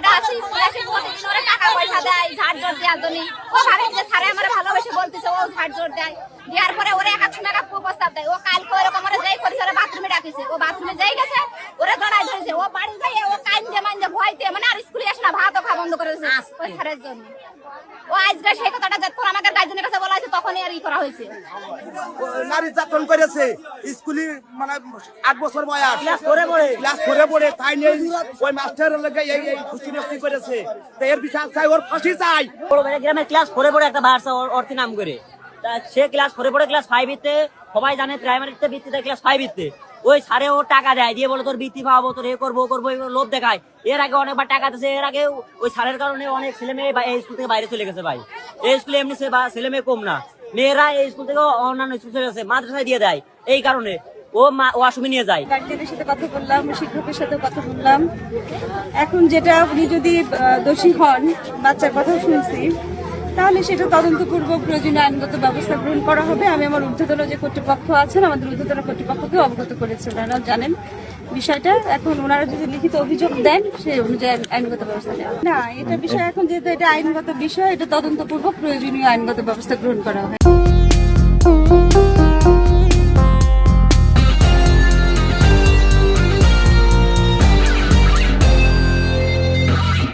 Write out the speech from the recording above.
মেয়েটা আছে স্কুলে এসে প্রতিদিন ওরা টাকা পয়সা দেয় ঝাড় জোর দেওয়ার জন্য। ও ভাবে যে স্যারে আমার ভালোবেসে বলতেছে, ও ঝাড় জোর দেয়, দেওয়ার পরে ওরা এক একশো টাকা প্রস্তাব দেয়। ও কালকে ওরকম ওরা যেই করেছে, ওরা বাথরুমে ডাকিছে, ও বাথরুমে যেই গেছে ওরা জড়াই ধরেছে। ও বাড়ি যাই ও কান্দে মান্দে ভয়তে মানে আর স্কুলে আসে না, ভাতও খাওয়া বন্ধ করেছে ওই স্যারের জন্য। ও আজকে সেই কথাটা যখন আমাদের গার্জেনের কাছে বলা হয়েছে তখনই আর ই করা হয়েছে। নারী যাতন করেছে স্কুলে, মানে 8 বছর বয়স ক্লাস করে পড়ে তাই নেই ওই মাস্টারের লগে এই খুশি নষ্টি করেছে। তো এর বিচার চাই, ওর ফাঁসি চাই। বড় ভাই গ্রামের ক্লাস 4 পড়ে একটা বাড়ছে অর্থ নাম করে, তা সে ক্লাস 4 পড়ে ক্লাস 5 তে সবাই জানে প্রাইমারিতে বৃত্তি দেয় ক্লাস 5 তে। ওই স্যারে ও টাকা দেয়, দিয়ে বলে তোর বৃত্তি পাবো, তোর এ করবো লোভ দেখায়। এর আগে অনেকবার টাকা দিয়েছে, এর আগে ওই স্যারের কারণে অনেক ছেলে মেয়ে এই স্কুল থেকে বাইরে চলে গেছে। ভাই এই স্কুলে এমনি ছেলে মেয়ে কম না, মেয়েরা এই স্কুল থেকে অন্যান্য স্কুল চলে গেছে, মাদ্রাসায় দিয়ে দেয়। এই কারণে ও অসমে নিয়ে যায়। গার্জিয়ানের সাথে কথা বললাম, শিক্ষকের সাথে কথা বললাম। এখন যেটা উনি যদি দোষী হন, বাচ্চার কথা শুনছি, তাহলে সেটা তদন্তপূর্বক প্রয়োজনীয় আইনগত ব্যবস্থা গ্রহণ করা হবে। আমি আমার ঊর্ধ্বতন যে কর্তৃপক্ষ আছেন, আমাদের ঊর্ধ্বতন কর্তৃপক্ষকে অবগত করেছি, ওনারা জানেন বিষয়টা। এখন ওনারা যদি লিখিত অভিযোগ দেন, সে অনুযায়ী আইনগত ব্যবস্থা নেওয়া না। এটা বিষয় এখন যেহেতু এটা আইনগত বিষয়, এটা তদন্তপূর্বক প্রয়োজনীয় আইনগত ব্যবস্থা গ্রহণ করা হয়।